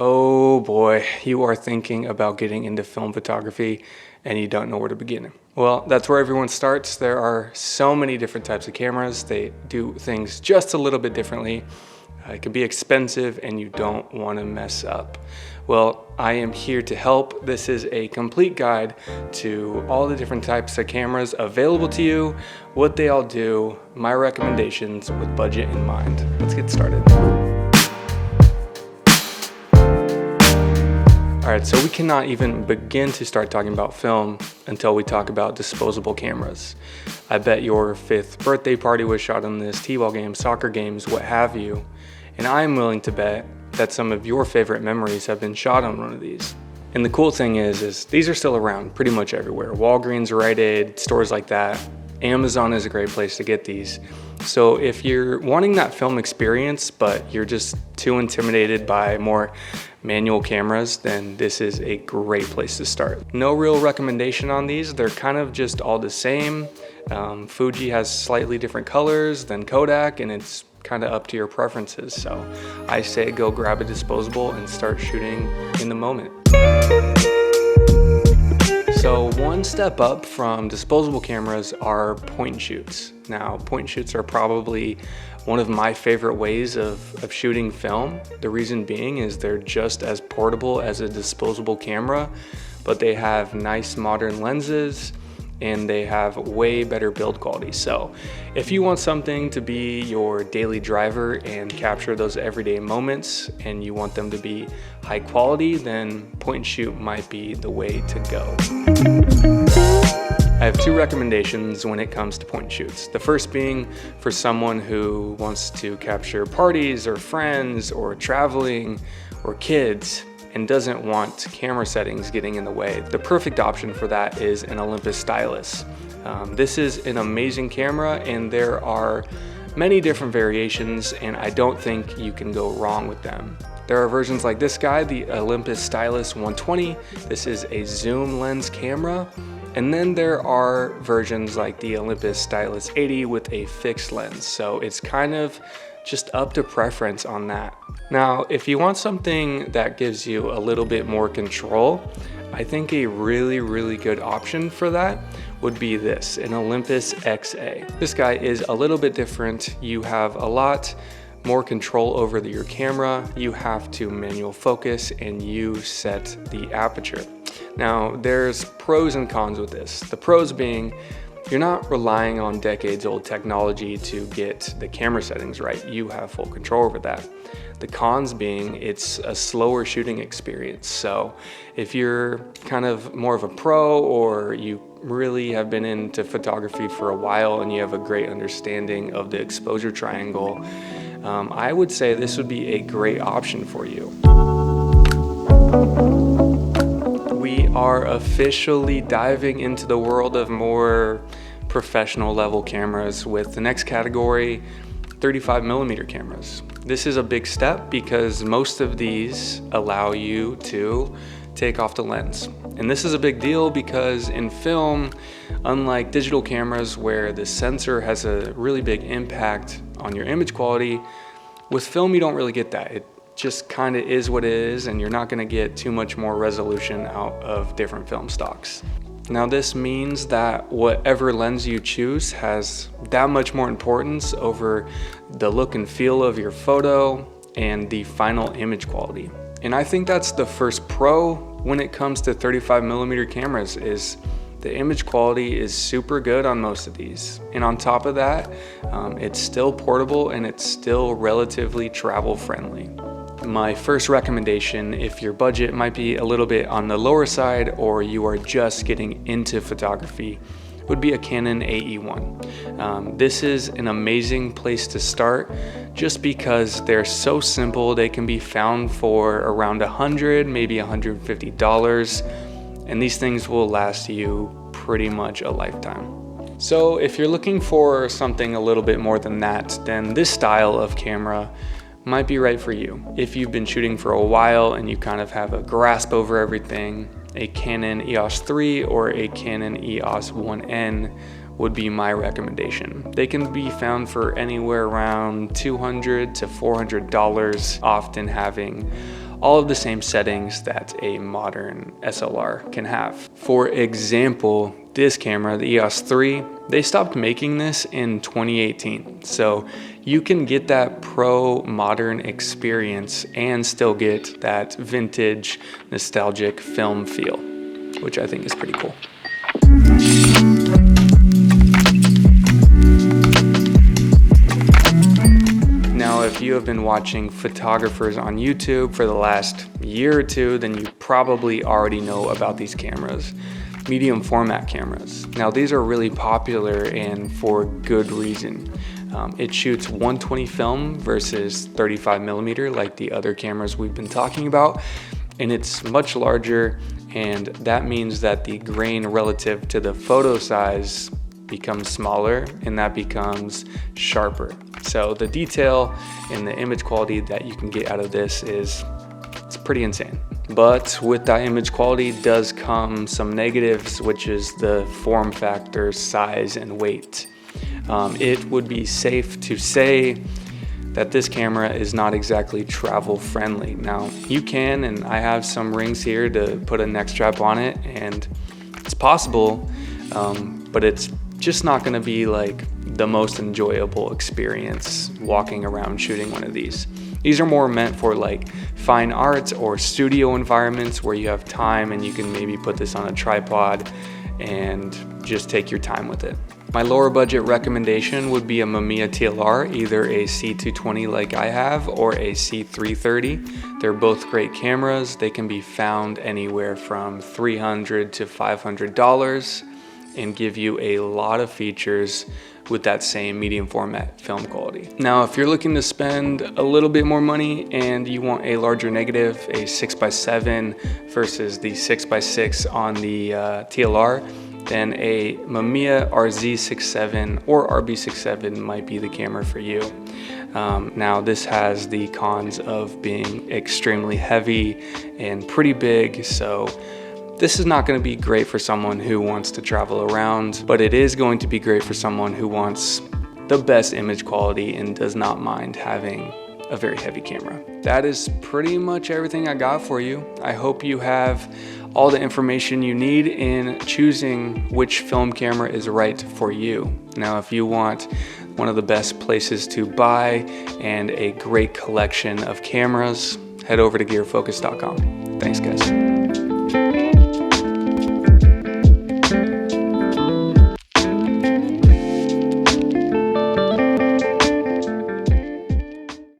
Oh boy, you are thinking about getting into film photography and you don't know where to begin. Well, that's where everyone starts. There are so many different types of cameras. They do things just a little bit differently. It can be expensive and you don't want to mess up. Well, I am here to help. This is a complete guide to all the different types of cameras available to you, what they all do, my recommendations with budget in mind. Let's get started. All right, so we cannot even begin to start talking about film until we talk about disposable cameras. I bet your 5th birthday party was shot on this, t-ball games, soccer games, what have you. And I'm willing to bet that some of your favorite memories have been shot on one of these. And the cool thing is these are still around pretty much everywhere. Walgreens, Rite Aid, stores like that. Amazon is a great place to get these. So if you're wanting that film experience, but you're just too intimidated by more manual cameras, then this is a great place to start. No real recommendation on these. They're kind of just all the same. Fuji has slightly different colors than Kodak, and it's kind of up to your preferences. So I say go grab a disposable and start shooting in the moment. So one step up from disposable cameras are point and shoots. Now, point and shoots are probably one of my favorite ways of shooting film. The reason being is they're just as portable as a disposable camera, but they have nice modern lenses and they have way better build quality. So if you want something to be your daily driver and capture those everyday moments and you want them to be high quality, then point and shoot might be the way to go. I have 2 recommendations when it comes to point and shoots. The first being for someone who wants to capture parties or friends or traveling or kids and doesn't want camera settings getting in the way. The perfect option for that is an Olympus STYLUS. This is an amazing camera and there are many different variations and I don't think you can go wrong with them. There are versions like this guy, the Olympus STYLUS 120. This is a zoom lens camera. And then there are versions like the Olympus STYLUS 80 with a fixed lens. So it's kind of just up to preference on that. Now, if you want something that gives you a little bit more control, I think a really good option for that would be this, an Olympus XA. This guy is a little bit different. You have a lot more control over your camera. You have to manual focus and you set the aperture. Now, there's pros and cons with this. The pros being, you're not relying on decades old technology to get the camera settings right. You have full control over that. The cons being it's a slower shooting experience. So if you're kind of more of a pro or you really have been into photography for a while and you have a great understanding of the exposure triangle, I would say this would be a great option for you. We are officially diving into the world of more professional level cameras with the next category, 35mm cameras. This is a big step because most of these allow you to take off the lens. And this is a big deal because in film, unlike digital cameras where the sensor has a really big impact on your image quality, with film you don't really get that. It just kind of is what it is and you're not going to get too much more resolution out of different film stocks. Now this means that whatever lens you choose has that much more importance over the look and feel of your photo and the final image quality. And I think that's the first pro when it comes to 35mm cameras is the image quality is super good on most of these. And on top of that, it's still portable and it's still relatively travel friendly. My first recommendation, if your budget might be a little bit on the lower side or you are just getting into photography, would be a Canon AE1. This is an amazing place to start just because they're so simple. They can be found for around $100, maybe $150, and these things will last you pretty much a lifetime. So if you're looking for something a little bit more than that, then this style of camera might be right for you. If you've been shooting for a while and you kind of have a grasp over everything, a Canon EOS 3 or a Canon EOS 1N would be my recommendation. They can be found for anywhere around $200 to $400, often having all of the same settings that a modern SLR can have. For example, this camera, the EOS 3, they stopped making this in 2018. So you can get that pro modern experience and still get that vintage nostalgic film feel, which I think is pretty cool. Now, if you have been watching photographers on YouTube for the last year or two, then you probably already know about these cameras. Medium format cameras. Now, these are really popular and for good reason. It shoots 120 film versus 35 millimeter like the other cameras we've been talking about, and it's much larger, and that means that the grain relative to the photo size becomes smaller, and that becomes sharper. So the detail and the image quality that you can get out of this it's pretty insane. But with that image quality does come some negatives, which is the form factor, size, and weight. It would be safe to say that this camera is not exactly travel friendly. Now, you can, and I have some rings here to put a neck strap on it, and it's possible, but it's just not gonna be like the most enjoyable experience walking around shooting one of these. These are more meant for like fine art or studio environments where you have time and you can maybe put this on a tripod and just take your time with it. My lower budget recommendation would be a Mamiya TLR, either a C220 like I have or a C330. They're both great cameras. They can be found anywhere from $300 to $500 and give you a lot of features with that same medium format film quality. Now, if you're looking to spend a little bit more money and you want a larger negative, a 6x7 versus the 6x6 on the TLR, then a Mamiya RZ67 or RB67 might be the camera for you. Now, this has the cons of being extremely heavy and pretty big, so this is not going to be great for someone who wants to travel around, but it is going to be great for someone who wants the best image quality and does not mind having a very heavy camera. That is pretty much everything I got for you. I hope you have all the information you need in choosing which film camera is right for you. Now, if you want one of the best places to buy and a great collection of cameras, head over to gearfocus.com. Thanks, guys.